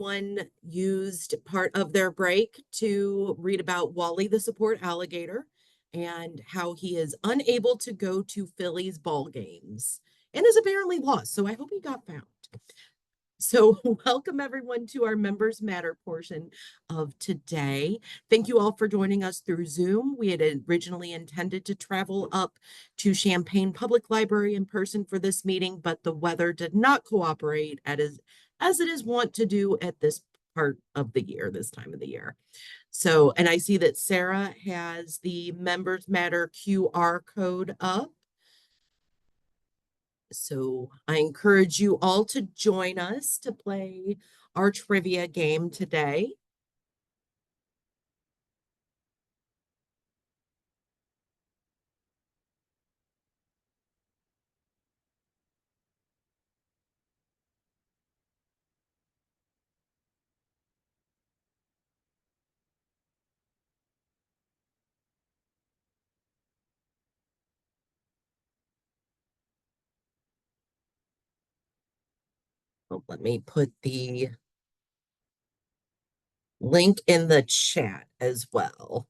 One used part of their break to read about Wally the support alligator and how he is unable to go to Phillies ball games and is apparently lost. So I hope he got found. So welcome everyone to our Members Matter portion of today. Thank you all for joining us through Zoom. We had originally intended to travel up to Champaign Public Library in person for this meeting, but the weather did not cooperate as it is wont to do at this part of the year, this time of the year. So, and I see that Sarah has the Members Matter QR code up. So I encourage you all to join us to play our trivia game today. Oh, let me put the link in the chat as well.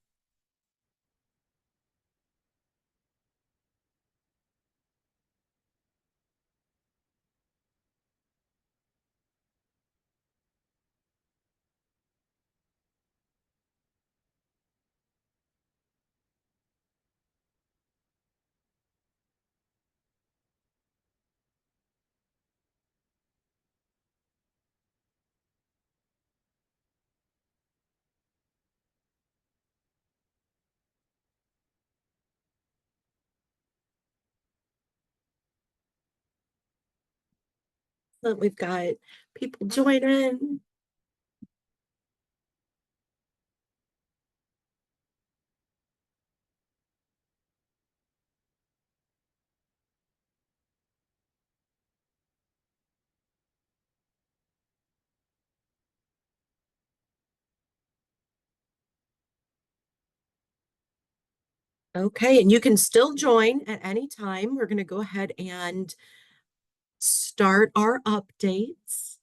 So we've got people joining. Okay, and you can still join at any time. We're going to go ahead and start our updates.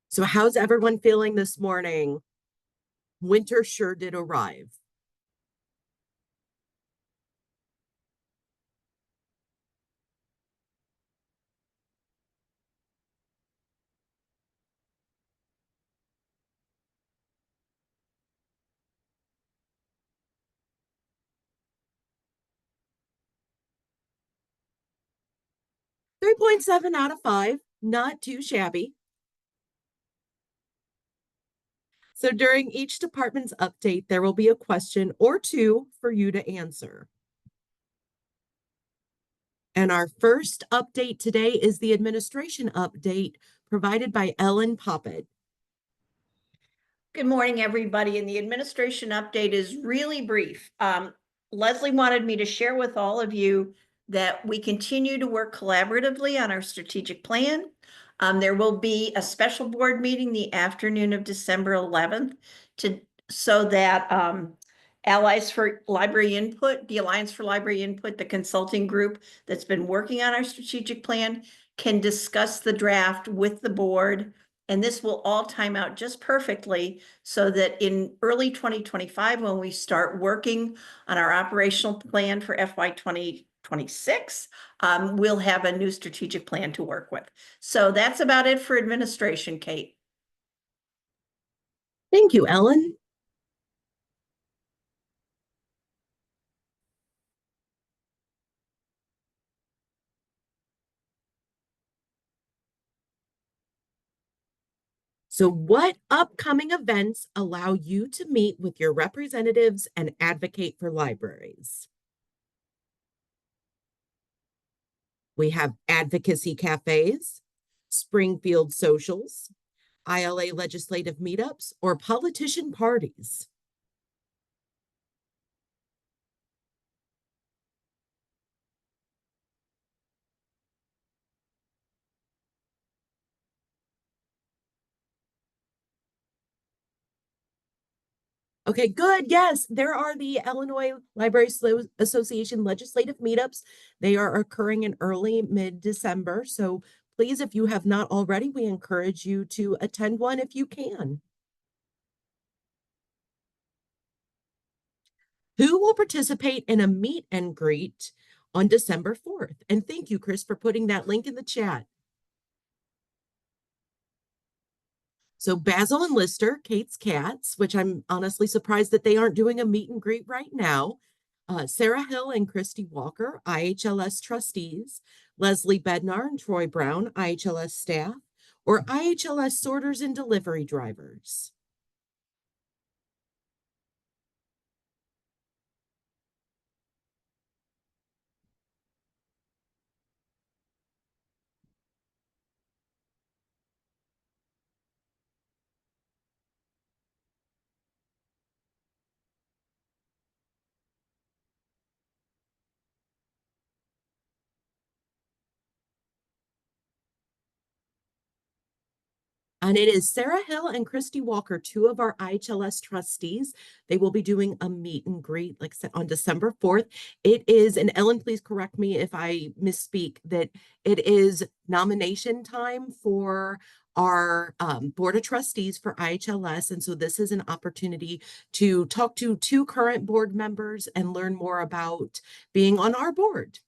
So how's everyone feeling this morning? Winter sure did arrive. Three 3.7 out of 5, not too shabby. So during each department's update, there will be a question or two for you to answer. And our first update today is the administration update provided by Ellen Poppet. Good morning, everybody. And the administration update is really brief. Leslie wanted me to share with all of you that we continue to work collaboratively on our strategic plan. There will be a special board meeting the afternoon of December 11th so that Allies for Library Input, the Alliance for Library Input, the consulting group that's been working on our strategic plan, can discuss the draft with the board. And this will all time out just perfectly so that in early 2025, when we start working on our operational plan for FY 2026, we'll have a new strategic plan to work with. So that's about it for administration, Kate. Thank you, Ellen. So what upcoming events allow you to meet with your representatives and advocate for libraries? We have advocacy cafes, Springfield socials, ILA legislative meetups, or politician parties. Okay, good. Yes, there are the Illinois Library Association legislative meetups. They are occurring in early mid-December. So Please, if you have not already, we encourage you to attend one if you can. Who will participate in a meet and greet on December 4th? And thank you, Chris, for putting that link in the chat. So Basil and Lister, Kate's cats, which I'm honestly surprised that they aren't doing a meet and greet right now. Sarah Hill and Christy Walker, IHLS trustees. Leslie Bednar and Troy Brown, IHLS staff, or IHLS sorters and delivery drivers. And it is Sarah Hill and Christy Walker, two of our IHLS trustees. They will be doing a meet and greet, like I said, on December 4th. It is, and Ellen, please correct me if I misspeak, that it is nomination time for our board of trustees for IHLS. And so this is an opportunity to talk to two current board members and learn more about being on our board.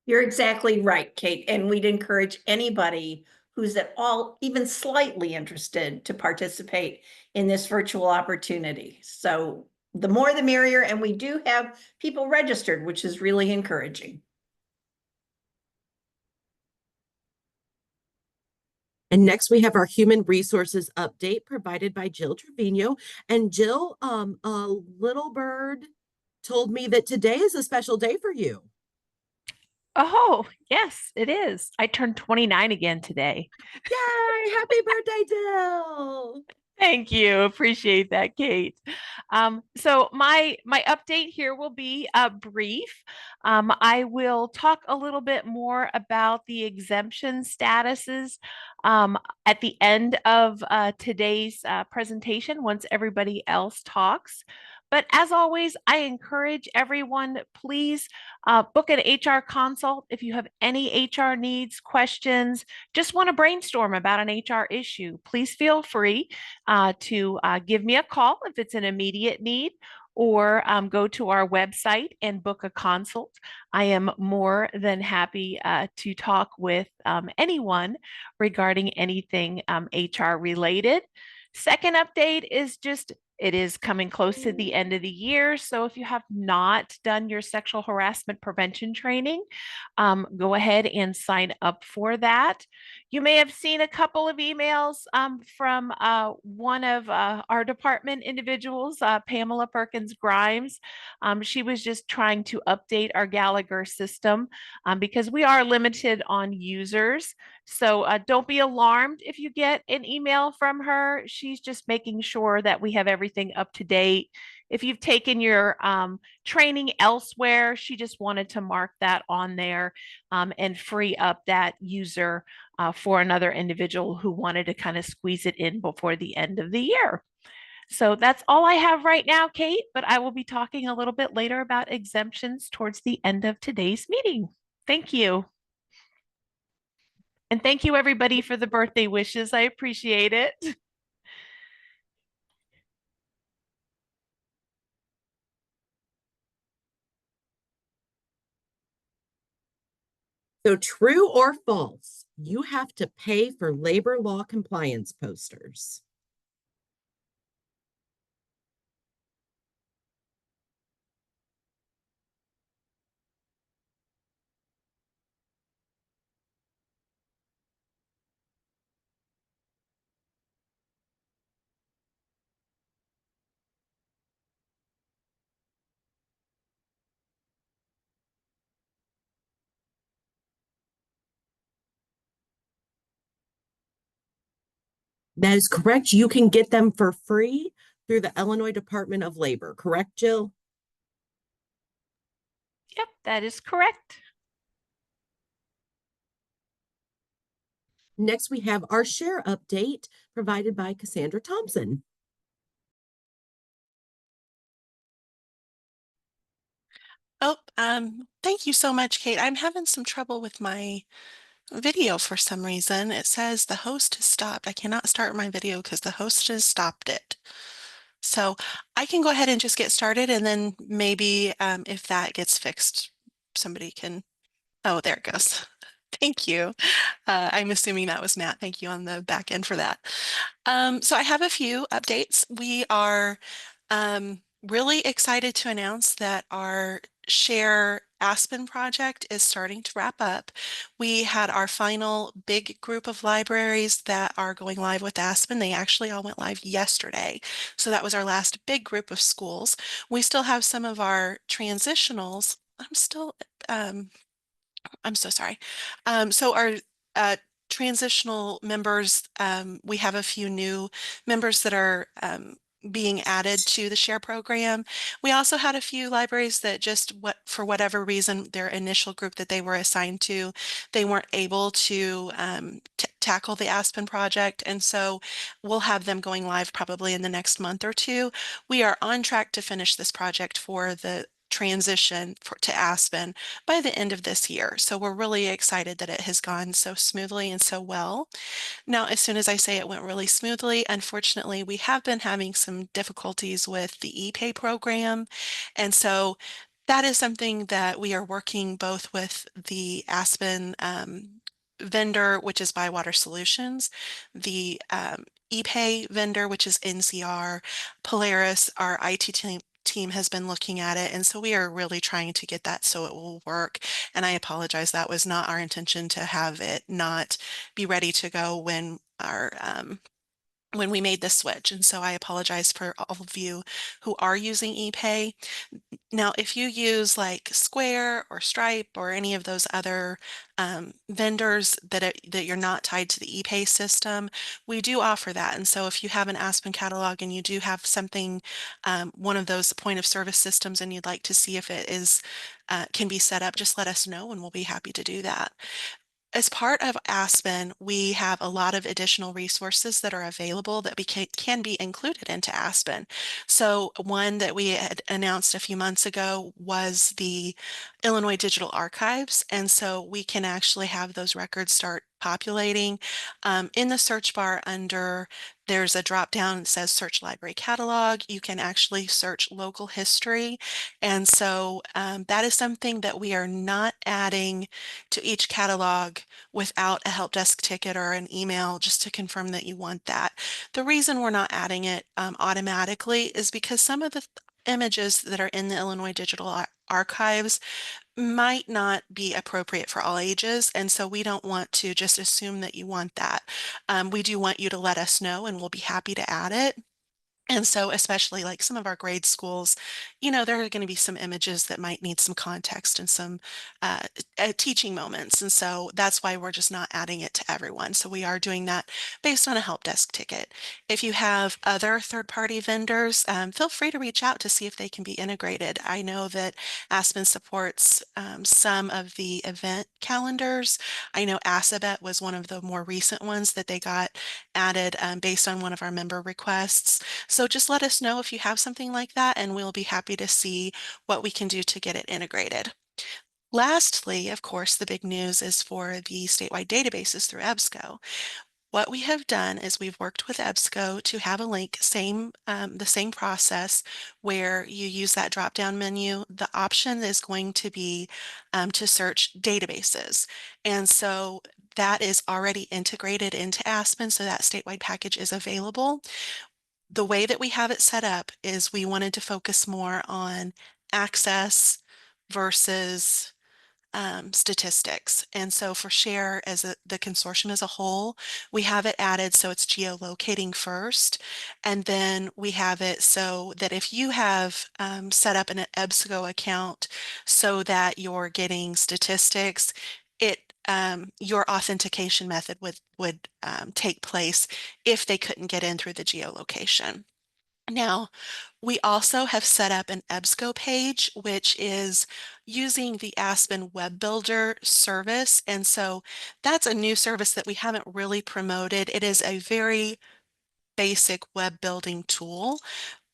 You're exactly right, Kate. And we'd encourage anybody who's at all even slightly interested to participate in this virtual opportunity. So the more the merrier, and we do have people registered, which is really encouraging. And next we have our human resources update provided by Jill Trevino. And Jill, a little bird told me that today is a special day for you. Oh, yes, it is. I turned 29 again today. Yay! Happy birthday, Jill! Thank you. Appreciate that, Kate. So my update here will be brief. I will talk a little bit more about the exemption statuses at the end of today's presentation once everybody else talks. But as always, I encourage everyone, please book an HR consult if you have any HR needs, questions, just want to brainstorm about an HR issue. Please feel free to give me a call if it's an immediate need, or go to our website and book a consult. I am more than happy to talk with anyone regarding anything HR related. Second update is just it is coming close to the end of the year. So if you have not done your sexual harassment prevention training, go ahead and sign up for that. You may have seen a couple of emails from one of our department individuals, Pamela Perkins Grimes. She was just trying to update our Gallagher system because we are limited on users. So don't be alarmed if you get an email from her. She's just making sure that we have everything up to date. If you've taken your training elsewhere, she just wanted to mark that on there and free up that user for another individual who wanted to kind of squeeze it in before the end of the year. So that's all I have right now, Kate, but I will be talking a little bit later about exemptions towards the end of today's meeting. Thank you. And thank you, everybody, for the birthday wishes. I appreciate it. So true or false, you have to pay for labor law compliance posters. That is correct. You can get them for free through the Illinois Department of Labor. Correct, Jill? Yep, that is correct. Next, we have our share update provided by Cassandra Thompson. Oh, thank you so much, Kate. I'm having some trouble with my video for some reason. It says the host has stopped. I cannot start my video because the host has stopped it. So I can go ahead and just get started, and then maybe if that gets fixed, somebody can, oh, there it goes. Thank you. I'm assuming that was Matt. Thank you on the back end for that. So I have a few updates. We are really excited to announce that our Share Aspen project is starting to wrap up. We had our final big group of libraries that are going live with Aspen. They actually all went live yesterday. So that was our last big group of schools. We still have some of our transitionals. I'm so sorry. So our transitional members, we have a few new members that are being added to the SHARE program. We also had a few libraries that just for whatever reason, their initial group that they were assigned to, they weren't able to tackle the Aspen project. And so we'll have them going live probably in the next month or two. We are on track to finish this project for the transition to Aspen by the end of this year. So we're really excited that it has gone so smoothly and so well. Now, as soon as I say it went really smoothly, unfortunately, we have been having some difficulties with the ePay program. And so that is something that we are working both with the Aspen vendor, which is Bywater Solutions, the ePay vendor, which is NCR, Polaris, our IT team has been looking at it, and so we are really trying to get that so it will work. And I apologize, that was not our intention to have it not be ready to go when our when we made the switch. And so I apologize for all of you who are using ePay. Now, if you use like Square or Stripe or any of those other vendors that you're not tied to the ePay system, we do offer that. And so if you have an Aspen catalog and you do have something, one of those point of service systems, and you'd like to see if it is can be set up, just let us know and we'll be happy to do that. As part of Aspen, we have a lot of additional resources that are available that can be included into Aspen. So one that we had announced a few months ago was the Illinois Digital Archives. And so we can actually have those records start populating. In the search bar there's a drop down that says search library catalog. You can actually search local history. And so that is something that we are not adding to each catalog without a help desk ticket or an email just to confirm that you want that. The reason we're not adding it automatically is because some of the images that are in the Illinois Digital Archives might not be appropriate for all ages, and so we don't want to just assume that you want that. We do want you to let us know, and we'll be happy to add it. And so especially like some of our grade schools, there are going to be some images that might need some context and some teaching moments. And so that's why we're just not adding it to everyone. So we are doing that based on a help desk ticket. If you have other third-party vendors, feel free to reach out to see if they can be integrated. I know that Aspen supports some of the event calendars. I know Assabet was one of the more recent ones that they got added based on one of our member requests. So just let us know if you have something like that, and we'll be happy to see what we can do to get it integrated. Lastly, of course, the big news is for the statewide databases through EBSCO. What we have done is we've worked with EBSCO to have a link, the same process where you use that drop-down menu. The option is going to be to search databases. And so that is already integrated into Aspen, so that statewide package is available. The way that we have it set up is we wanted to focus more on access versus statistics. And so for SHARE the consortium as a whole, we have it added so it's geolocating first. And then we have it so that if you have set up an EBSCO account so that you're getting statistics, your authentication method would take place if they couldn't get in through the geolocation. Now, we also have set up an EBSCO page, which is using the Aspen Web Builder service. And so that's a new service that we haven't really promoted. It is a very basic web building tool,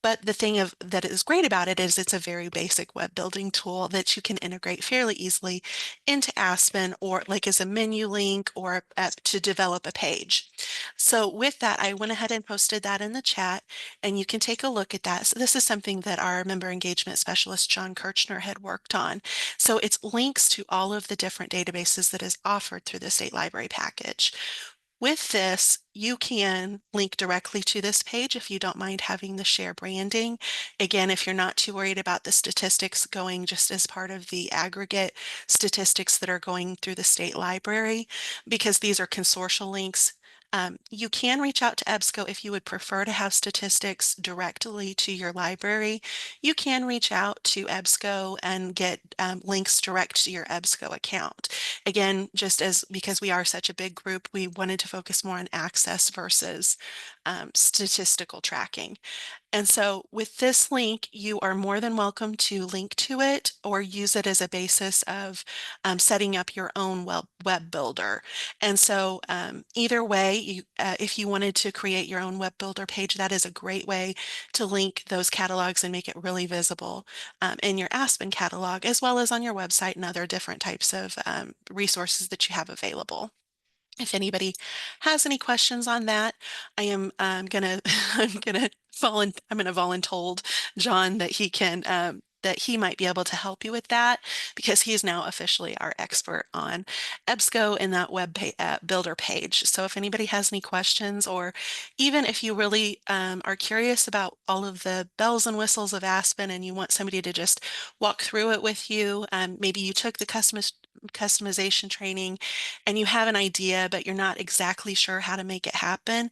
But the thing that is great about it is it's a very basic web building tool that you can integrate fairly easily into Aspen, or like as a menu link, or to develop a page. So with that, I went ahead and posted that in the chat, and you can take a look at that. So this is something that our member engagement specialist, John Kirchner, had worked on. So it's links to all of the different databases that is offered through the state library package. With this, you can link directly to this page if you don't mind having the share branding. Again, if you're not too worried about the statistics going just as part of the aggregate statistics that are going through the state library, because these are consortial links. You can reach out to EBSCO if you would prefer to have statistics directly to your library. You can reach out to EBSCO and get links direct to your EBSCO account. Again, just as because we are such a big group, we wanted to focus more on access versus statistical tracking. And so with this link, you are more than welcome to link to it or use it as a basis of setting up your own web builder. And so either way, if you wanted to create your own web builder page, that is a great way to link those catalogs and make it really visible in your Aspen catalog, as well as on your website and other different types of resources that you have available. If anybody has any questions on that, I am gonna I'm gonna voluntold John that he can that he might be able to help you with that, because he is now officially our expert on EBSCO and that builder page. So if anybody has any questions, or even if you really are curious about all of the bells and whistles of Aspen and you want somebody to just walk through it with you, maybe you took the customization training and you have an idea, but you're not exactly sure how to make it happen,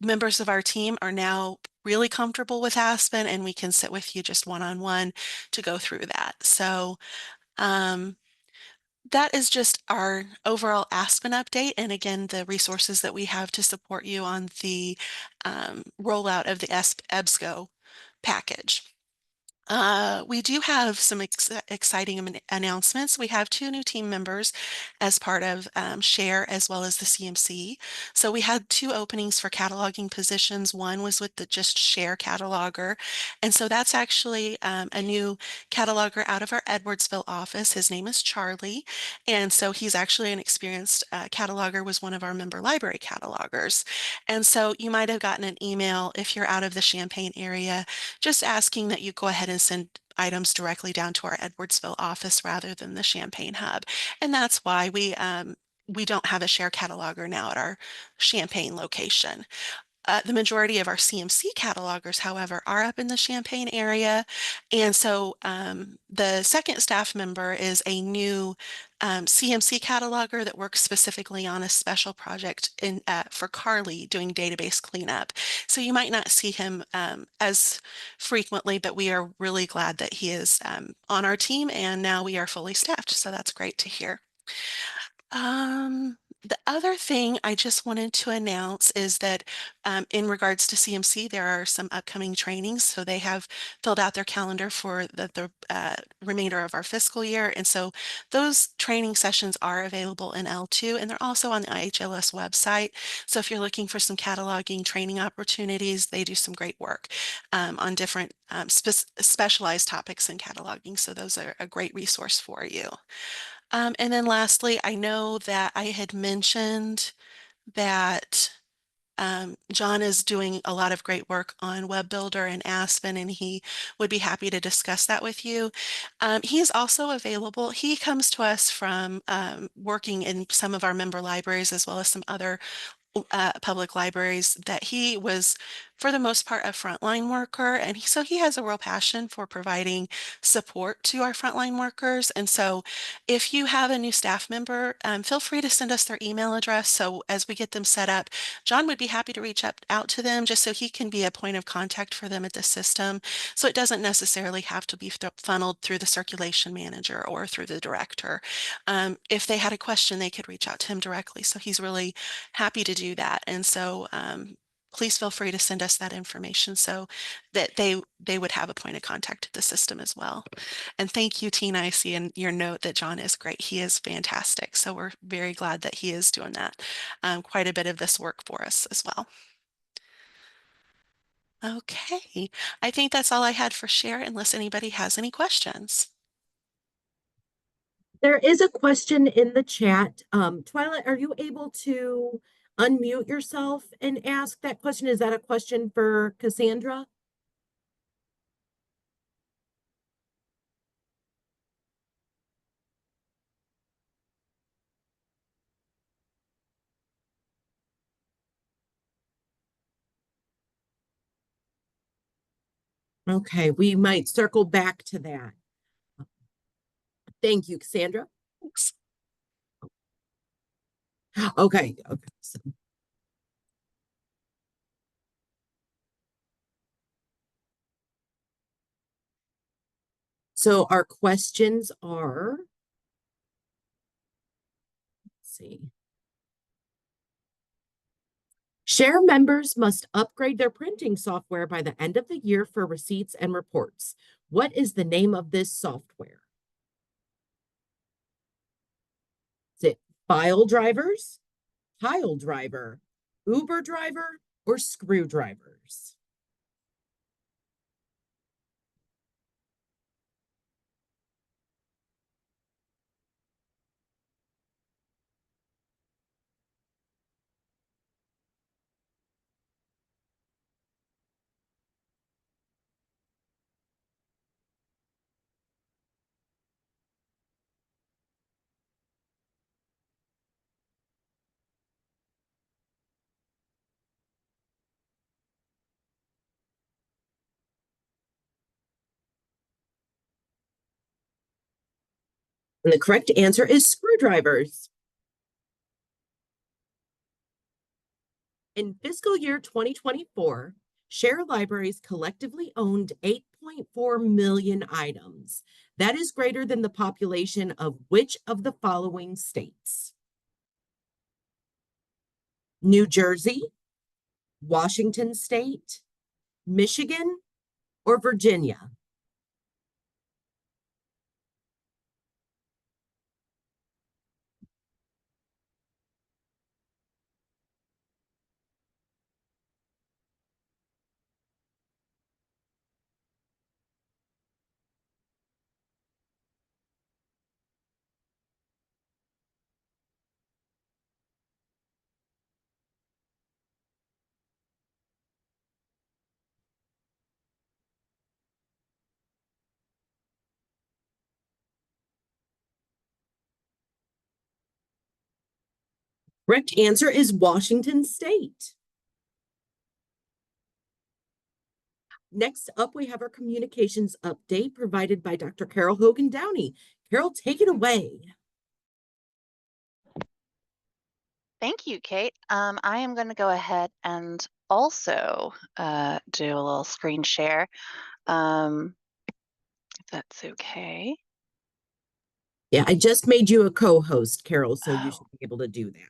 members of our team are now really comfortable with Aspen, and we can sit with you just one-on-one to go through that. So that is just our overall Aspen update. And again, the resources that we have to support you on the rollout of the EBSCO package. We do have some exciting announcements. We have 2 new team members as part of SHARE as well as the CMC. So we had 2 openings for cataloging positions. One was with the just SHARE cataloger. And so that's actually a new cataloger out of our Edwardsville office. His name is Charlie. And so he's actually an experienced cataloger, was one of our member library catalogers. And so you might have gotten an email if you're out of the Champaign area, just asking that you go ahead and send items directly down to our Edwardsville office rather than the Champaign hub. And that's why we don't have a share cataloger now at our Champaign location. The majority of our CMC catalogers, however, are up in the Champaign area. And so the second staff member is a new CMC cataloger that works specifically on a special project for Carly doing database cleanup. So you might not see him as frequently, but we are really glad that he is on our team, and now we are fully staffed. So that's great to hear. The other thing I just wanted to announce is that in regards to CMC, there are some upcoming trainings. So they have filled out their calendar for the remainder of our fiscal year. And so those training sessions are available in L2, and they're also on the IHLS website. So if you're looking for some cataloging training opportunities, they do some great work on different specialized topics in cataloging. So those are a great resource for you. And then lastly, I know that I had mentioned that John is doing a lot of great work on Web Builder and Aspen, and he would be happy to discuss that with you. He is also available. He comes to us from working in some of our member libraries as well as some other public libraries, that he was for the most part a frontline worker, and so he has a real passion for providing support to our frontline workers. And so if you have a new staff member, feel free to send us their email address, so as we get them set up, John would be happy to reach out to them just so he can be a point of contact for them at the system, so it doesn't necessarily have to be funneled through the circulation manager or through the director. If they had a question, they could reach out to him directly, so he's really happy to do that. And so please feel free to send us that information so that they would have a point of contact at the system as well. And thank you, Tina. I see in your note that John is great. He is fantastic. So we're very glad that he is doing that, quite a bit of this work for us as well. Okay, I think that's all I had for share unless anybody has any questions. There is a question in the chat. Twilight, are you able to unmute yourself and ask that question? Is that a question for Cassandra? Okay, we might circle back to that. Thank you, Cassandra. Thanks. Okay. So our questions are, let's see. Share members must upgrade their printing software by the end of the year for receipts and reports. What is the name of this software? Is it File Drivers, Pile Driver, Uber Driver, or Screwdrivers? And the correct answer is screwdrivers. In fiscal year 2024, Share Libraries collectively owned 8.4 million items. That is greater than the population of which of the following states? New Jersey, Washington State, Michigan, or Virginia? Correct answer is Washington State. Next up, we have our communications update provided by Dr. Carol Hogan Downey. Carol, take it away. Thank you, Kate. I am going to go ahead and also do a little screen share, if that's okay. Yeah, I just made you a co-host, Carol, so you should be able to do that.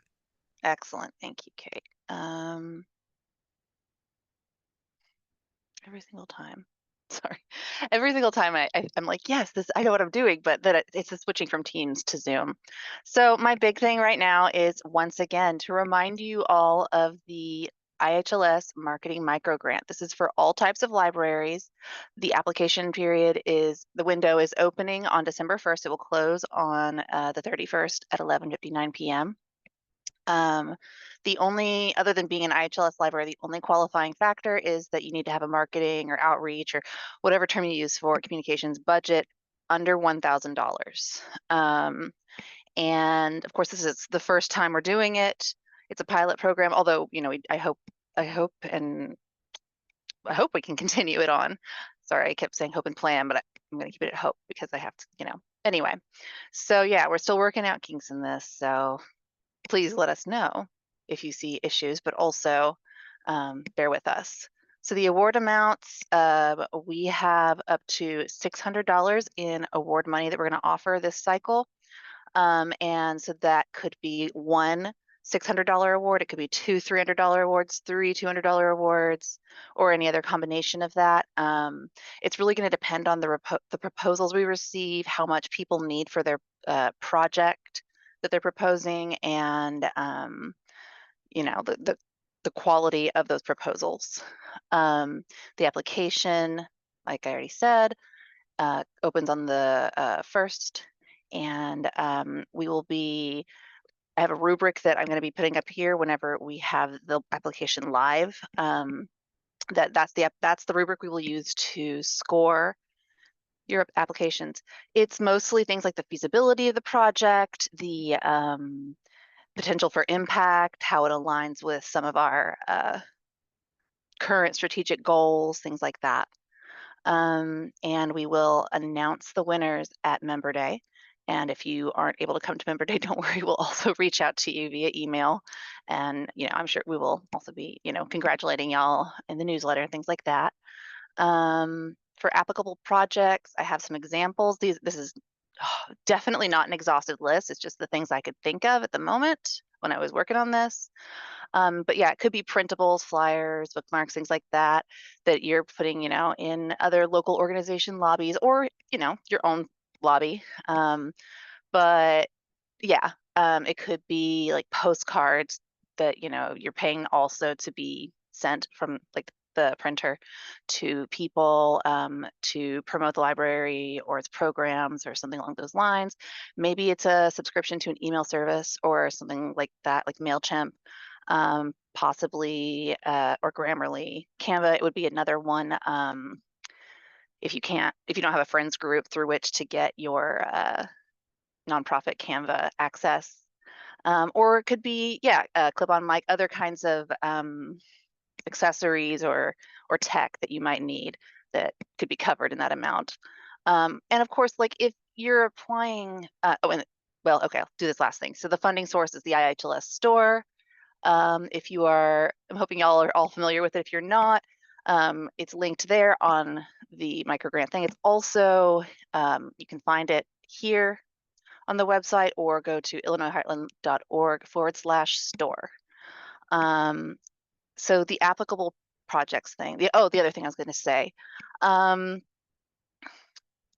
Excellent. Thank you, Kate. Every single time. Sorry. Every single time I'm like, yes, I know what I'm doing, but then it's switching from Teams to Zoom. So my big thing right now is, once again, to remind you all of the IHLS Marketing Micro Grant. This is for all types of libraries. The application period the window is opening on December 1st. It will close on the 31st at 11:59 p.m. The only, other than being an IHLS library, the only qualifying factor is that you need to have a marketing or outreach or whatever term you use for communications budget under $1,000. And of course, this is the first time we're doing it. It's a pilot program, although, I hope we can continue it on. Sorry, I kept saying hope and plan, but I'm going to keep it at hope because I have to, anyway. So yeah, we're still working out kinks in this. So please let us know if you see issues, but also bear with us. So the award amounts, we have up to $600 in award money that we're going to offer this cycle. And so that could be one $600 award, it could be two $300 awards, three $200 awards, or any other combination of that. It's really going to depend on the proposals we receive, how much people need for their project that they're proposing, and the the quality of those proposals. The application, like I already said, opens on the 1st, and I have a rubric that I'm going to be putting up here whenever we have the application live. That's the rubric we will use to score your applications. It's mostly things like the feasibility of the project, the potential for impact, how it aligns with some of our current strategic goals, things like that. And we will announce the winners at Member Day. And if you aren't able to come to Member Day, don't worry, we'll also reach out to you via email. And, I'm sure we will also be, congratulating y'all in the newsletter, things like that. For applicable projects, I have some examples. This is definitely not an exhaustive list. It's just the things I could think of at the moment when I was working on this. But yeah, it could be printables, flyers, bookmarks, things like that you're putting, in other local organization lobbies or, your own lobby. But yeah, it could be like postcards that, you're paying also to be sent from like the printer to people to promote the library or its programs or something along those lines. Maybe it's a subscription to an email service or something like that, like MailChimp, possibly, or Grammarly. Canva, it would be another one. If you don't have a friends group through which to get your nonprofit Canva access. Or it could be, clip-on mic, other kinds of accessories or tech that you might need that could be covered in that amount. And of course, like if you're applying, okay, I'll do this last thing. So the funding source is the IHLS store. If you are, I'm hoping y'all are all familiar with it. If you're not, it's linked there on the microgrant thing. It's also, you can find it here on the website or go to illinoisheartland.org/store. So the applicable projects thing, the other thing I was going to say,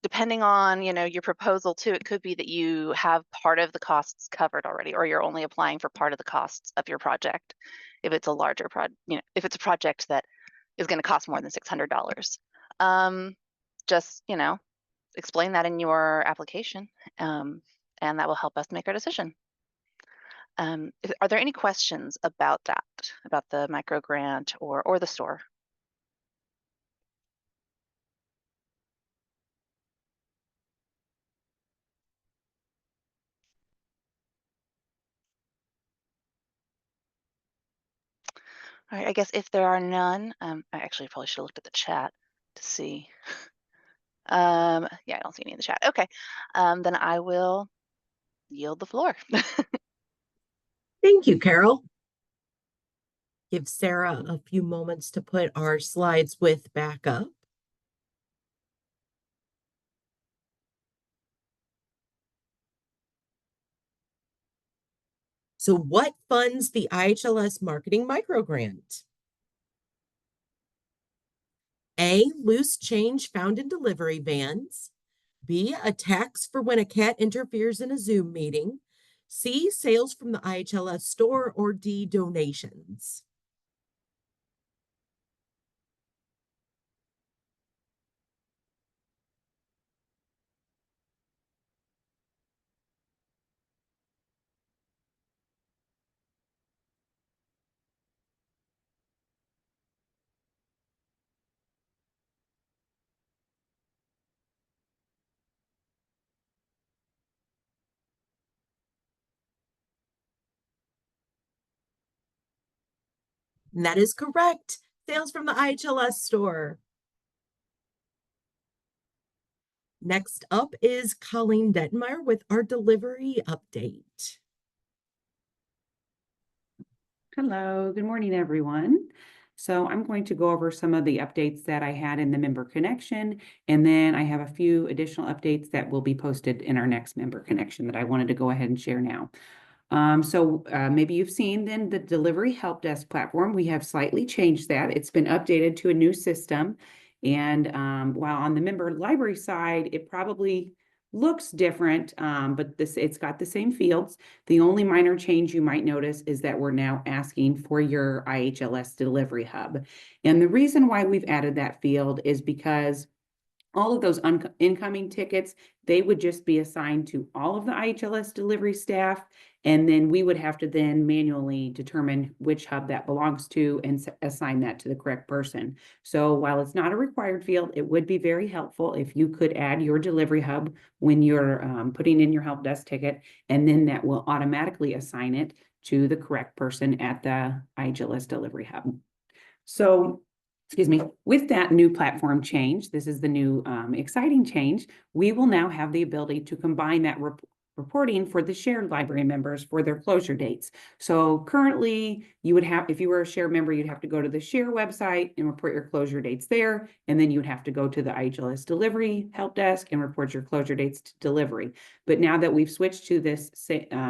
depending on, your proposal too, it could be that you have part of the costs covered already, or you're only applying for part of the costs of your project. If it's a larger project, if it's a project that is going to cost more than $600, just, explain that in your application, and that will help us make our decision. Are there any questions about that, about the micro grant or the store? All right, I guess if there are none, I actually probably should have looked at the chat to see. Yeah, I don't see any in the chat. Okay, then I will yield the floor. Thank you, Carol. Give Sarah a few moments to put our slides with back up. So what funds the IHLS Marketing Microgrant? A, loose change found in delivery vans. B, a tax for when a cat interferes in a Zoom meeting. C, sales from the IHLS store. Or D, donations. And that is correct. Sales from the IHLS store. Next up is Colleen Detmeyer with our delivery update. Hello, good morning, everyone. So I'm going to go over some of the updates that I had in the member connection, and then I have a few additional updates that will be posted in our next member connection that I wanted to go ahead and share now. Maybe you've seen then the delivery help desk platform. We have slightly changed that. It's been updated to a new system. And while on the member library side, it probably looks different, but it's got the same fields. The only minor change you might notice is that we're now asking for your IHLS delivery hub. And the reason why we've added that field is because all of those incoming tickets, they would just be assigned to all of the IHLS delivery staff, and then we would have to then manually determine which hub that belongs to and assign that to the correct person. So while it's not a required field, it would be very helpful if you could add your delivery hub when you're putting in your help desk ticket, and then that will automatically assign it to the correct person at the IHLS delivery hub. So excuse me, with that new platform change, this is the new exciting change, we will now have the ability to combine that reporting for the shared library members for their closure dates. So currently you would have, if you were a share member, you'd have to go to the share website and report your closure dates there. And then you would have to go to the IHLS delivery help desk and report your closure dates to delivery. But now that we've switched to this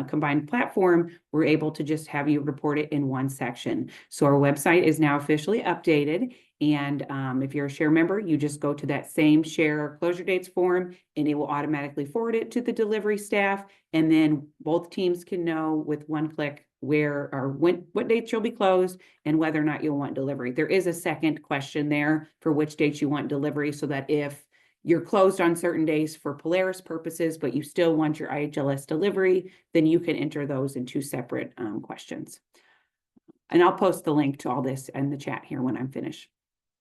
combined platform, we're able to just have you report it in one section. So our website is now officially updated. And if you're a share member, you just go to that same share closure dates form and it will automatically forward it to the delivery staff. And then both teams can know with one click where or what dates you'll be closed and whether or not you'll want delivery. There is a second question there for which dates you want delivery, so that if you're closed on certain days for Polaris purposes, but you still want your IHLS delivery, then you can enter those in two separate questions. And I'll post the link to all this in the chat here when I'm finished.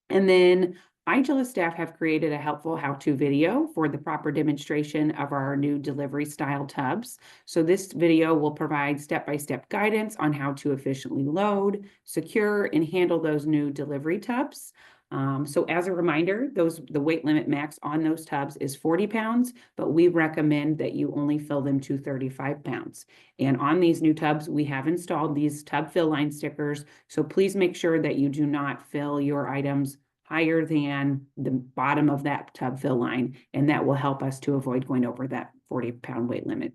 And then IHLS staff have created a helpful how-to video for the proper demonstration of our new delivery style tubs. So this video will provide step-by-step guidance on how to efficiently load, secure, and handle those new delivery tubs. So as a reminder, the weight limit max on those tubs is 40 pounds, but we recommend that you only fill them to 35 pounds. And on these new tubs, we have installed these tub fill line stickers. So please make sure that you do not fill your items higher than the bottom of that tub fill line, and that will help us to avoid going over that 40-pound weight limit.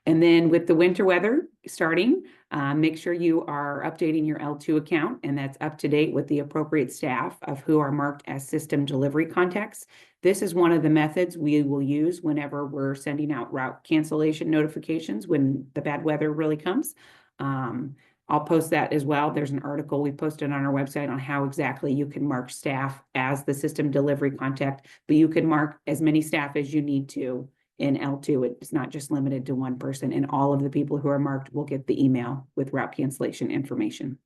And then with the winter weather starting, make sure you are updating your L2 account, and that's up to date with the appropriate staff of who are marked as system delivery contacts. This is one of the methods we will use whenever we're sending out route cancellation notifications when the bad weather really comes. I'll post that as well. There's an article we posted on our website on how exactly you can mark staff as the system delivery contact, but you can mark as many staff as you need to in L2. It's not just limited to one person, and all of the people who are marked will get the email with route cancellation information.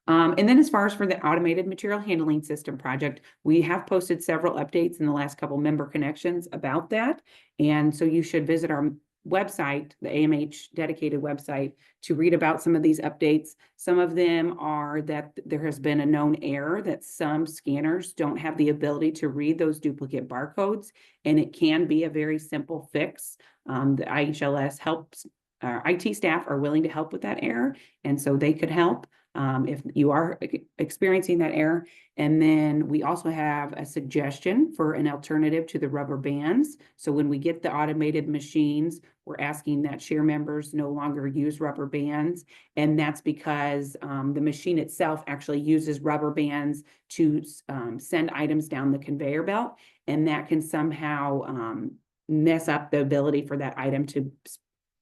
And then as far as for the automated material handling system project, we have posted several updates in the last couple member connections about that. And so you should visit our website, the AMH dedicated website, to read about some of these updates. Some of them are that there has been a known error that some scanners don't have the ability to read those duplicate barcodes, and it can be a very simple fix. The IHLS helps, IT staff are willing to help with that error, and so they could help if you are experiencing that error. And then we also have a suggestion for an alternative to the rubber bands. So when we get the automated machines, we're asking that share members no longer use rubber bands. And that's because the machine itself actually uses rubber bands to send items down the conveyor belt. And that can somehow mess up the ability for that item to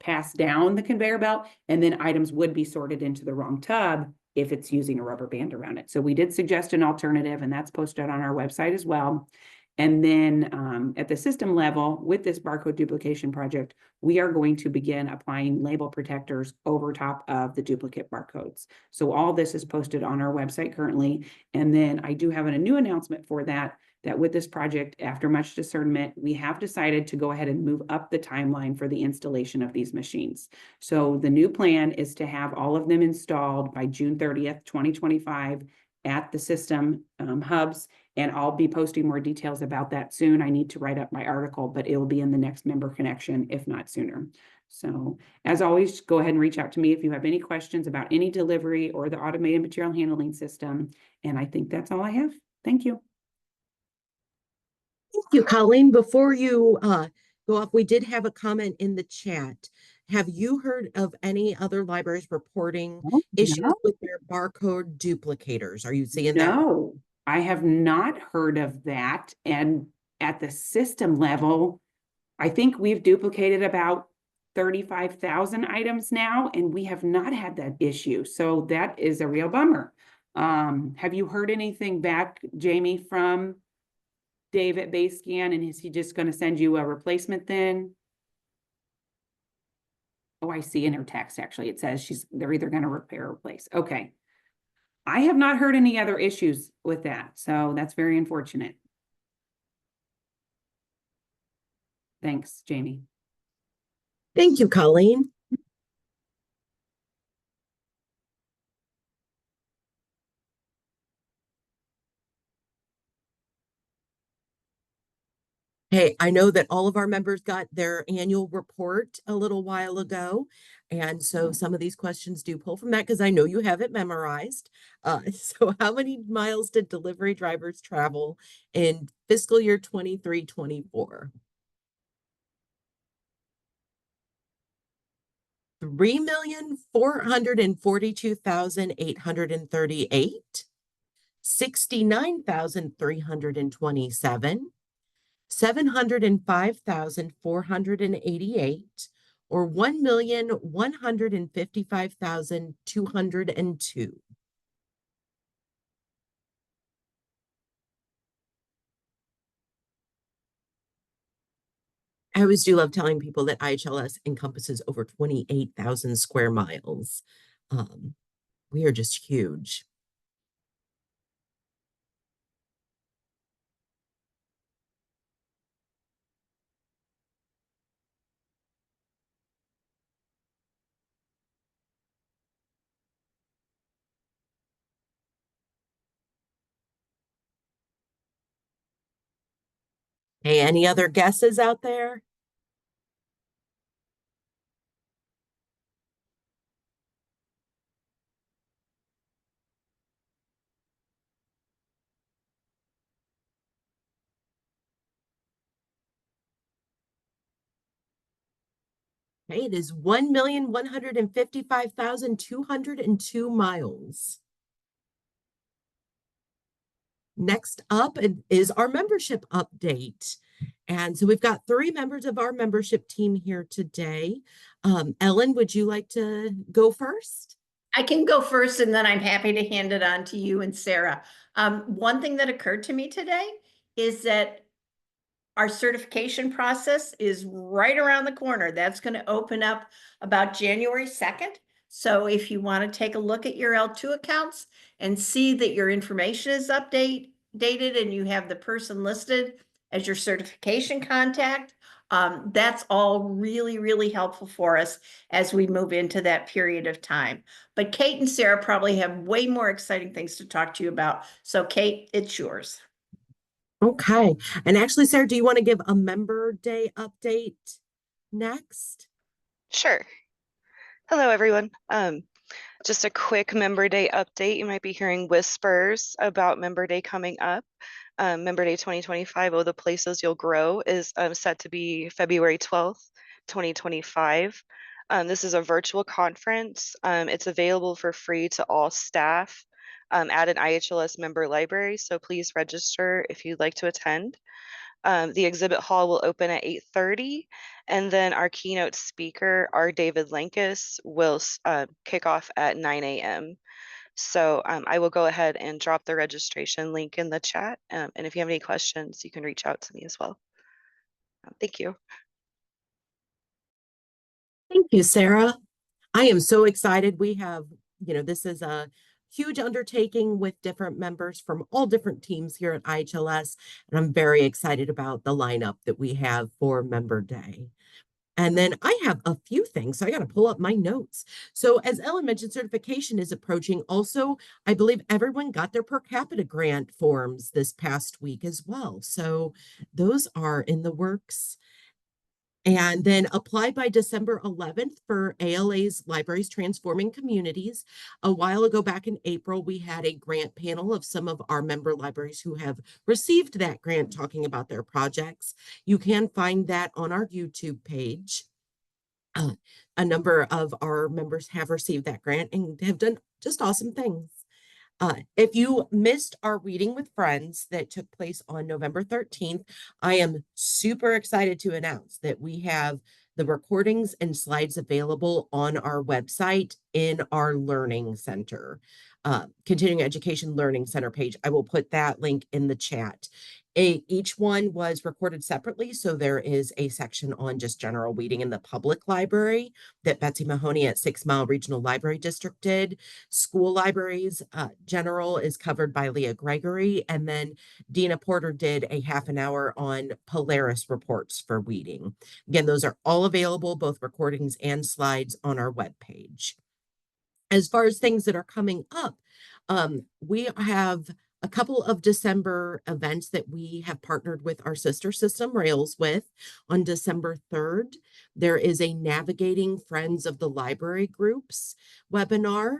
pass down the conveyor belt, and then items would be sorted into the wrong tub if it's using a rubber band around it. So we did suggest an alternative, and that's posted on our website as well. And then at the system level, with this barcode duplication project, we are going to begin applying label protectors over top of the duplicate barcodes. So all this is posted on our website currently. And then I do have a new announcement for that with this project, after much discernment, we have decided to go ahead and move up the timeline for the installation of these machines. So the new plan is to have all of them installed by June 30th, 2025 at the system hubs, and I'll be posting more details about that soon. I need to write up my article, but it will be in the next member connection, if not sooner. So as always, go ahead and reach out to me if you have any questions about any delivery or the automated material handling system. And I think that's all I have. Thank you. Thank you, Colleen. Before you go off, we did have a comment in the chat. Have you heard of any other libraries reporting issues with their barcode duplicators? Are you seeing that? No, I have not heard of that. And at the system level, I think we've duplicated about 35,000 items now, and we have not had that issue. So that is a real bummer. Have you heard anything back, Jamie, from Dave at BaseScan, and is he just going to send you a replacement then? Oh, I see in her text, actually, it says they're either going to repair or replace. Okay. I have not heard any other issues with that, so that's very unfortunate. Thanks, Jamie. Thank you, Colleen. Hey, I know that all of our members got their annual report a little while ago. And so some of these questions do pull from that because I know you have it memorized. So how many miles did delivery drivers travel in fiscal year 23-24? 3,442,838, 69,327, 705,488, or 1,155,202. I always do love telling people that IHLS encompasses over 28,000 square miles. We are just huge. Hey, any other guesses out there? Okay, it is 1,155,202 miles. Next up is our membership update. And so we've got 3 members of our membership team here today. Ellen, would you like to go first? I can go first, and then I'm happy to hand it on to you and Sarah. One thing that occurred to me today is that our certification process is right around the corner. That's going to open up about January 2nd. So if you want to take a look at your L2 accounts and see that your information is dated and you have the person listed as your certification contact, that's all really, really helpful for us as we move into that period of time. But Kate and Sarah probably have way more exciting things to talk to you about. So Kate, it's yours. Okay. And actually, Sarah, do you want to give a member day update next? Sure. Hello, everyone. Just a quick Member Day update. You might be hearing whispers about Member Day coming up. Member Day 2025, Oh, the Places You'll Grow, is set to be February 12th, 2025. This is a virtual conference. It's available for free to all staff at an IHLS member library, so please register if you'd like to attend. The exhibit hall will open at 8:30, and then our keynote speaker, our David Lankus, will kick off at 9 a.m. So I will go ahead and drop the registration link in the chat, and if you have any questions, you can reach out to me as well. Thank you. Thank you, Sarah. I am so excited. We have, this is a huge undertaking with different members from all different teams here at IHLS, and I'm very excited about the lineup that we have for Member Day. And then I have a few things, so I got to pull up my notes. So as Ellen mentioned, certification is approaching. Also, I believe everyone got their per capita grant forms this past week as well. So those are in the works. And then apply by December 11th for ALA's Libraries Transforming Communities. A while ago, back in April, we had a grant panel of some of our member libraries who have received that grant talking about their projects. You can find that on our YouTube page. A number of our members have received that grant and have done just awesome things. If you missed our Reading with Friends that took place on November 13th, I am super excited to announce that we have the recordings and slides available on our website in our Learning Center, Continuing Education Learning Center page. I will put that link in the chat. Each one was recorded separately, so there is a section on just general reading in the public library that Betsy Mahoney at 6 Mile Regional Library District did. School libraries, general is covered by Leah Gregory, and then Dina Porter did a half an hour on Polaris reports for reading. Again, those are all available, both recordings and slides on our webpage. As far as things that are coming up, we have a couple of December events that we have partnered with our sister system, Rails, with. On December 3rd, there is a Navigating Friends of the Library Groups webinar.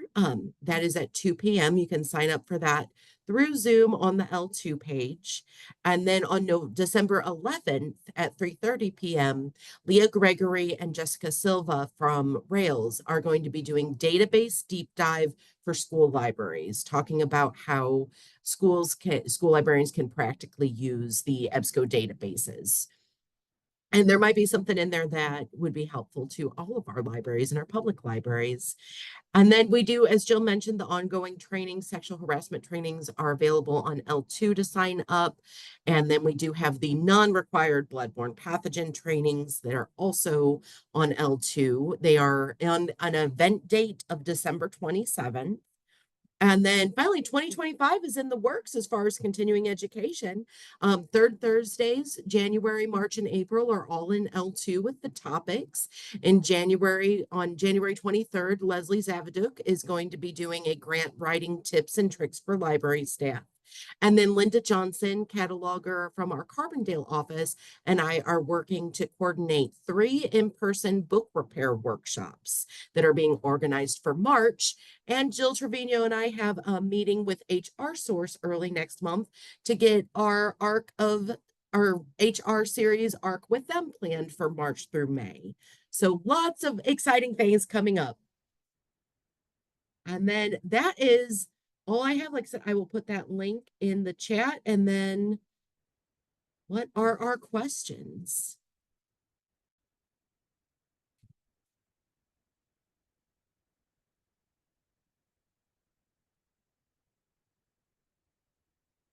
That is at 2 p.m. You can sign up for that through Zoom on the L2 page. And then on December 11th at 3:30 p.m., Leah Gregory and Jessica Silva from Rails are going to be doing database deep dive for school libraries, talking about how school librarians can practically use the EBSCO databases. And there might be something in there that would be helpful to all of our libraries and our public libraries. And then we do, as Jill mentioned, the ongoing training, sexual harassment trainings are available on L2 to sign up. And then we do have the non-required bloodborne pathogen trainings that are also on L2. They are on an event date of December 27th. And then finally, 2025 is in the works as far as continuing education. Third Thursdays, January, March, and April are all in L2 with the topics. On January 23rd, Leslie Zavaduk is going to be doing a grant writing tips and tricks for library staff. And then Linda Johnson, cataloger from our Carbondale office, and I are working to coordinate 3 in-person book repair workshops that are being organized for March. And Jill Trevino and I have a meeting with HR Source early next month to get our HR series arc with them planned for March through May. So lots of exciting things coming up. And then that is all I have. Like I said, I will put that link in the chat. And then what are our questions?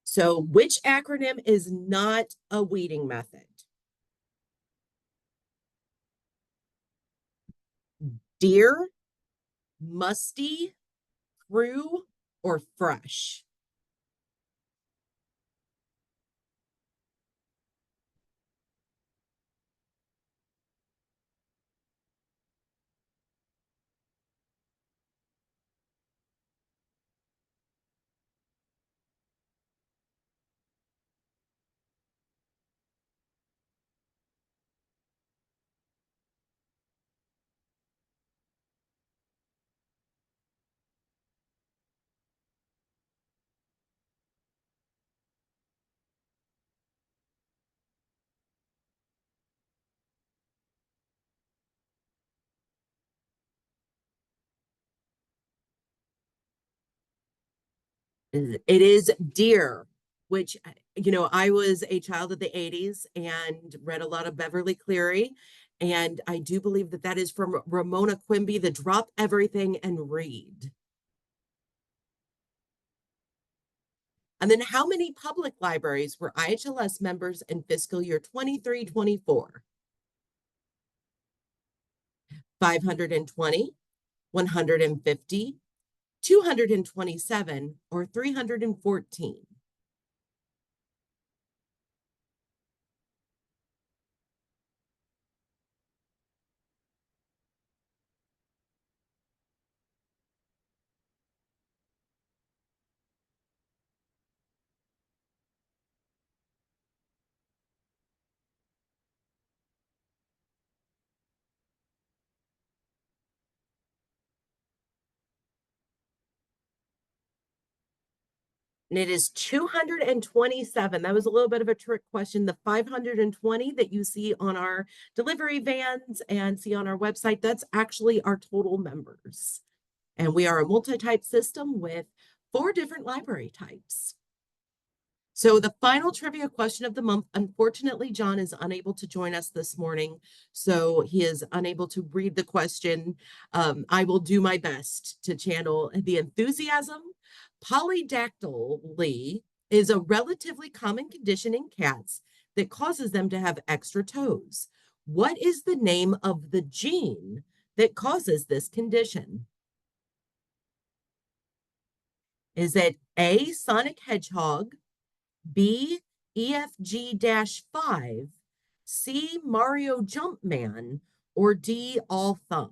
So which acronym is not a weeding method? Dear, musty, through, or fresh? It is dear, which, I was a child of the 80s and read a lot of Beverly Cleary. And I do believe that that is from Ramona Quimby, the Drop Everything and Read. And then how many public libraries were IHLS members in fiscal year 23-24? 520, 150, 227, or 314? And it is 227. That was a little bit of a trick question. The 520 that you see on our delivery vans and see on our website, that's actually our total members. And we are a multi-type system with 4 different library types. So the final trivia question of the month, unfortunately, John is unable to join us this morning, so he is unable to read the question. I will do my best to channel the enthusiasm. Polydactyly is a relatively common condition in cats that causes them to have extra toes. What is the name of the gene that causes this condition? Is it A, Sonic Hedgehog, B, EFG-5, C, Mario Jumpman, or D, all thumbs?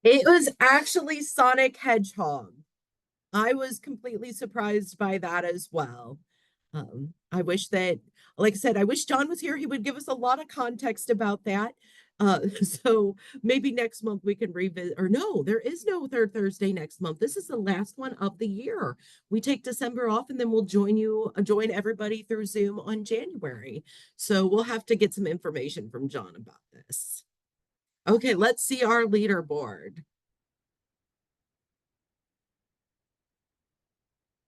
It was actually Sonic Hedgehog. I was completely surprised by that as well. I wish that, like I said, I wish John was here. He would give us a lot of context about that. So maybe next month we can revisit, or no, there is no third Thursday next month. This is the last one of the year. We take December off and then we'll join everybody through Zoom on January. So we'll have to get some information from John about this. Okay, let's see our leaderboard.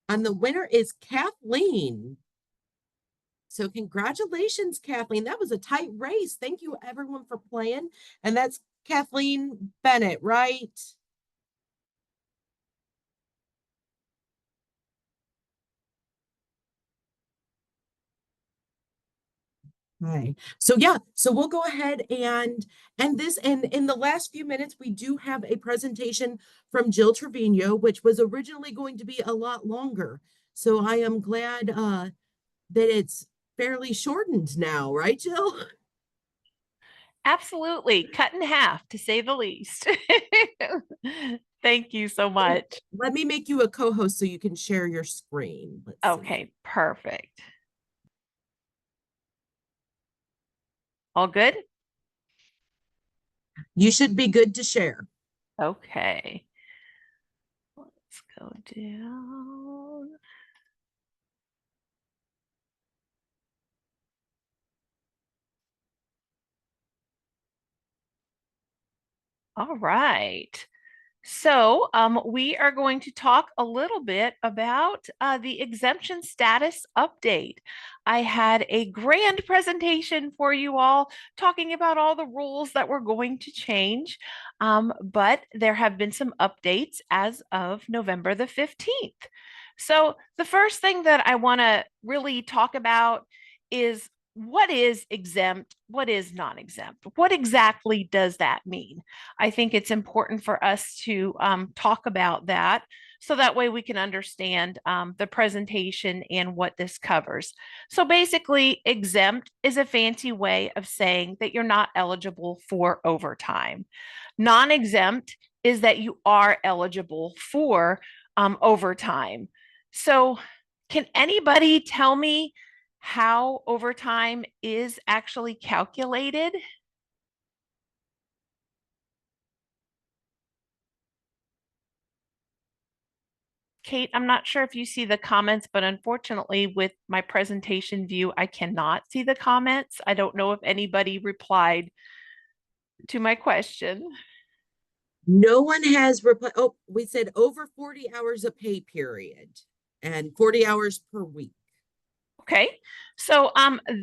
And the winner is Kathleen. So congratulations, Kathleen. That was a tight race. Thank you everyone for playing. And that's Kathleen Bennett, right? Right. So yeah, so we'll go ahead and this, and in the last few minutes, we do have a presentation from Jill Trevino, which was originally going to be a lot longer. So I am glad that it's fairly shortened now, right, Jill? Absolutely. Cut in half, to say the least. Thank you so much. Let me make you a co-host so you can share your screen. Let's see. Okay, perfect. All good? You should be good to share. Okay. Let's go down. All right. So we are going to talk a little bit about the exemption status update. I had a grand presentation for you all talking about all the rules that were going to change, but there have been some updates as of November the 15th. So the first thing that I want to really talk about is what is exempt, what is non-exempt? What exactly does that mean? I think it's important for us to talk about that so that way we can understand the presentation and what this covers. So basically, exempt is a fancy way of saying that you're not eligible for overtime. Non-exempt is that you are eligible for overtime. So can anybody tell me how overtime is actually calculated? Kate, I'm not sure if you see the comments, but unfortunately with my presentation view, I cannot see the comments. I don't know if anybody replied to my question. No one has replied. Oh, we said over 40 hours a pay period and 40 hours per week. Okay, so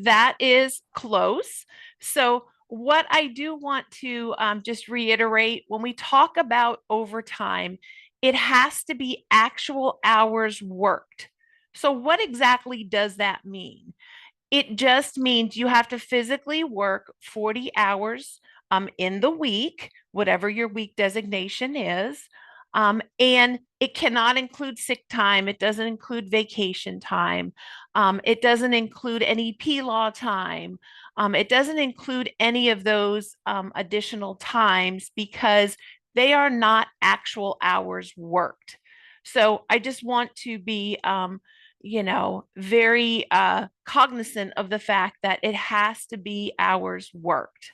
that is close. So what I do want to just reiterate, when we talk about overtime, it has to be actual hours worked. So what exactly does that mean? It just means you have to physically work 40 hours in the week, whatever your week designation is. And it cannot include sick time. It doesn't include vacation time. It doesn't include any PLAW time. It doesn't include any of those additional times because they are not actual hours worked. So I just want to be very cognizant of the fact that it has to be hours worked.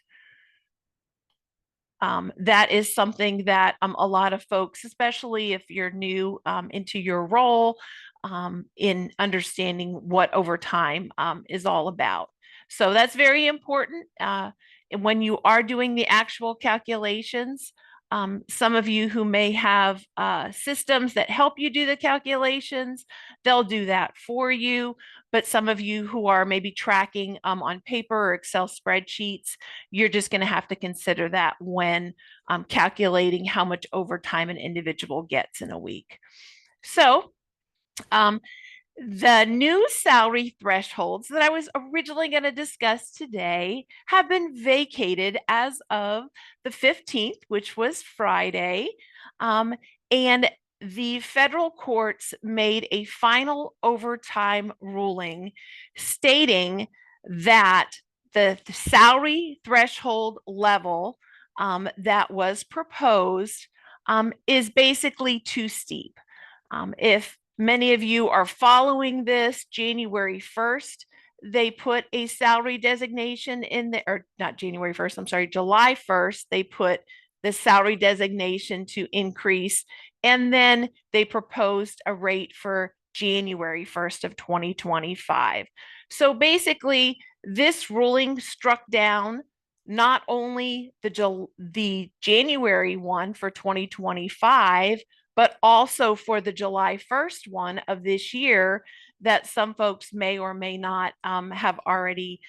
That is something that a lot of folks, especially if you're new into your role, in understanding what overtime is all about. So that's very important. When you are doing the actual calculations, some of you who may have systems that help you do the calculations, they'll do that for you. But some of you who are maybe tracking on paper or Excel spreadsheets, you're just going to have to consider that when calculating how much overtime an individual gets in a week. So the new salary thresholds that I was originally going to discuss today have been vacated as of the 15th, which was Friday. And the federal courts made a final overtime ruling stating that the salary threshold level that was proposed is basically too steep. If many of you are following this, January 1st, they put a salary designation in there, or not January 1st, I'm sorry, July 1st, they put the salary designation to increase, and then they proposed a rate for January 1st of 2025. So basically, this ruling struck down not only the January one for 2025, but also for the July 1st one of this year that some folks may or may not have already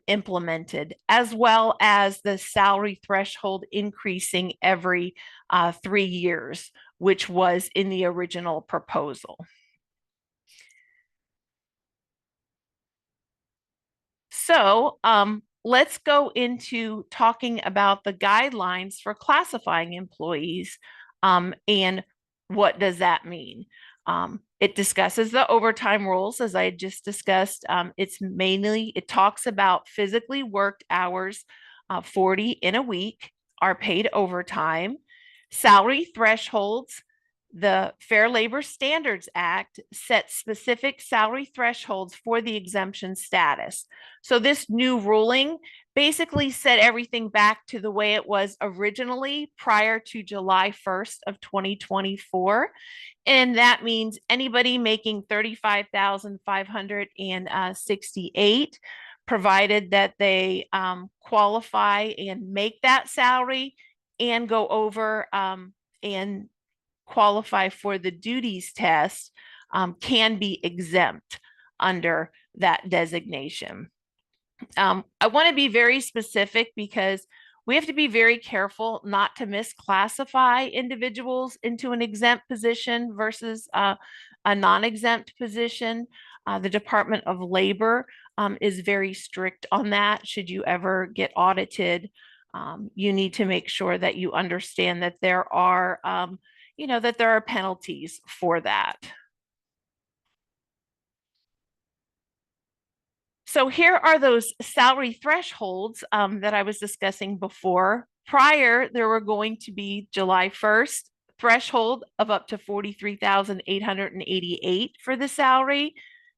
implemented, as well as the salary threshold increasing every 3 years, which was in the original proposal. So let's go into talking about the guidelines for classifying employees and what does that mean? It discusses the overtime rules, as I just discussed. It talks about physically worked hours, 40 in a week are paid overtime. Salary thresholds. The Fair Labor Standards Act sets specific salary thresholds for the exemption status. So this new ruling basically set everything back to the way it was originally prior to July 1st of 2024. And that means anybody making $35,568, provided that they qualify and make that salary and go over and qualify for the duties test, can be exempt under that designation. I want to be very specific because we have to be very careful not to misclassify individuals into an exempt position versus a non-exempt position. The Department of Labor is very strict on that. Should you ever get audited, you need to make sure that you understand that there are penalties for that. So here are those salary thresholds that I was discussing before. Prior, there were going to be July 1st threshold of up to $43,888 for the salary.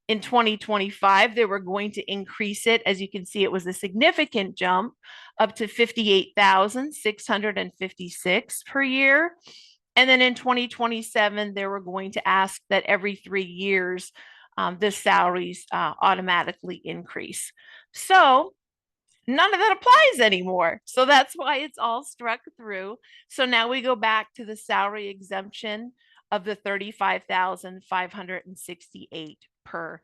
In 2025, they were going to increase it. As you can see, it was a significant jump up to $58,656 per year. And then in 2027, they were going to ask that every 3 years, the salaries automatically increase. So none of that applies anymore. So that's why it's all struck through. So now we go back to the salary exemption of the $35,568 per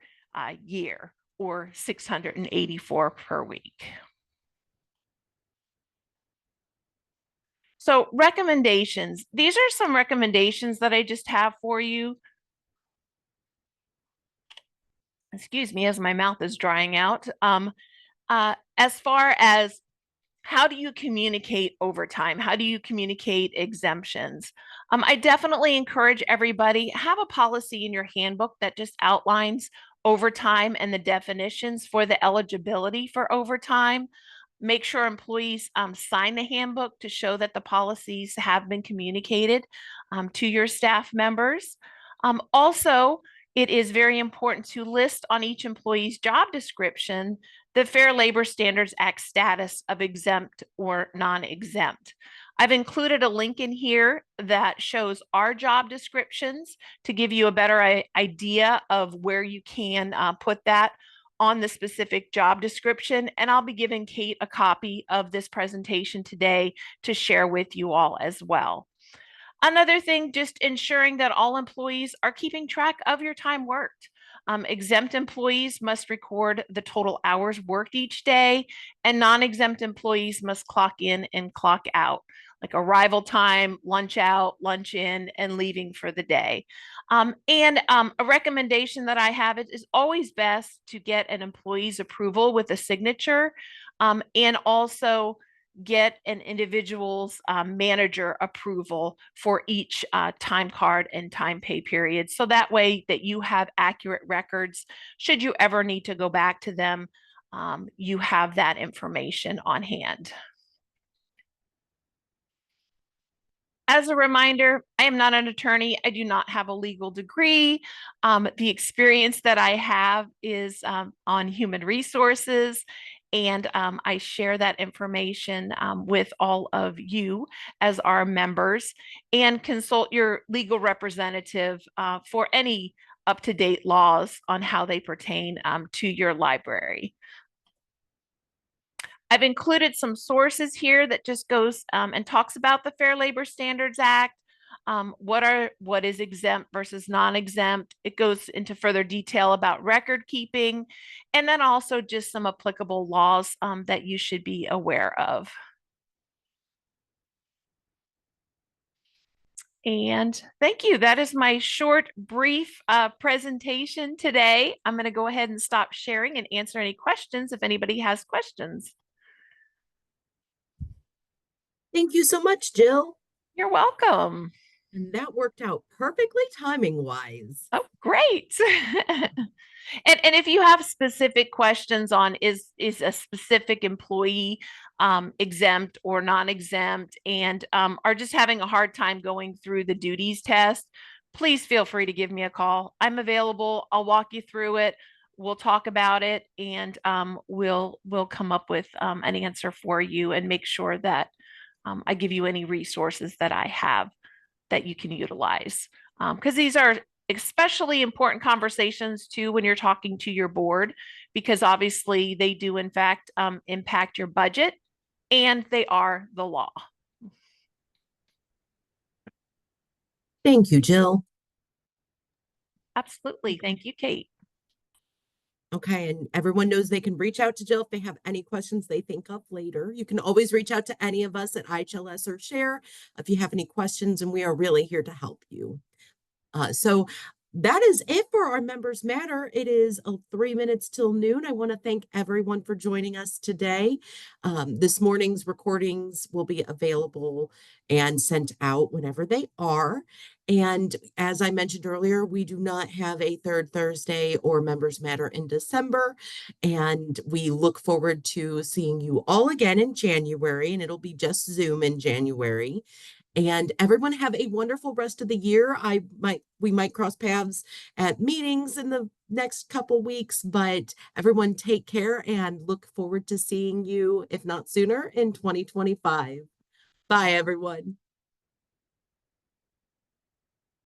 year, or $684 per week. So recommendations. These are some recommendations that I just have for you. Excuse me, as my mouth is drying out. As far as how do you communicate overtime? How do you communicate exemptions? I definitely encourage everybody, have a policy in your handbook that just outlines overtime and the definitions for the eligibility for overtime. Make sure employees sign the handbook to show that the policies have been communicated to your staff members. Also, it is very important to list on each employee's job description the Fair Labor Standards Act status of exempt or non-exempt. I've included a link in here that shows our job descriptions to give you a better idea of where you can put that on the specific job description. And I'll be giving Kate a copy of this presentation today to share with you all as well. Another thing, just ensuring that all employees are keeping track of your time worked. Exempt employees must record the total hours worked each day, and non-exempt employees must clock in and clock out, like arrival time, lunch out, lunch in, and leaving for the day. A recommendation that I have is always best to get an employee's approval with a signature, and also get an individual's manager approval for each time card and time pay period. So that way that you have accurate records. Should you ever need to go back to them, you have that information on hand. As a reminder, I am not an attorney. I do not have a legal degree. The experience that I have is on human resources, and I share that information with all of you as our members, and consult your legal representative for any up-to-date laws on how they pertain to your library. I've included some sources here that just goes and talks about the Fair Labor Standards Act, what is exempt versus non-exempt. It goes into further detail about record keeping, and then also just some applicable laws that you should be aware of. And thank you. That is my short, brief presentation today. I'm going to go ahead and stop sharing and answer any questions if anybody has questions. Thank you so much, Jill. You're welcome. And that worked out perfectly timing wise. Oh, great. And if you have specific questions on is a specific employee exempt or non-exempt, and are just having a hard time going through the duties test, please feel free to give me a call. I'm available. I'll walk you through it. We'll talk about it, and we'll come up with an answer for you and make sure that I give you any resources that I have that you can utilize. Because these are especially important conversations too when you're talking to your board, because obviously they do in fact impact your budget, and they are the law. Thank you, Jill. Absolutely. Thank you, Kate. Okay, and everyone knows they can reach out to Jill if they have any questions they think of later. You can always reach out to any of us at IHLS or Share if you have any questions, and we are really here to help you. So that is it for our Members Matter. It is 3 minutes till noon. I want to thank everyone for joining us today. This morning's recordings will be available and sent out whenever they are. And as I mentioned earlier, we do not have a third Thursday or Members Matter in December. And we look forward to seeing you all again in January, and it'll be just Zoom in January. And everyone have a wonderful rest of the year. We might cross paths at meetings in the next couple weeks, but everyone take care and look forward to seeing you, if not sooner, in 2025. Bye, everyone.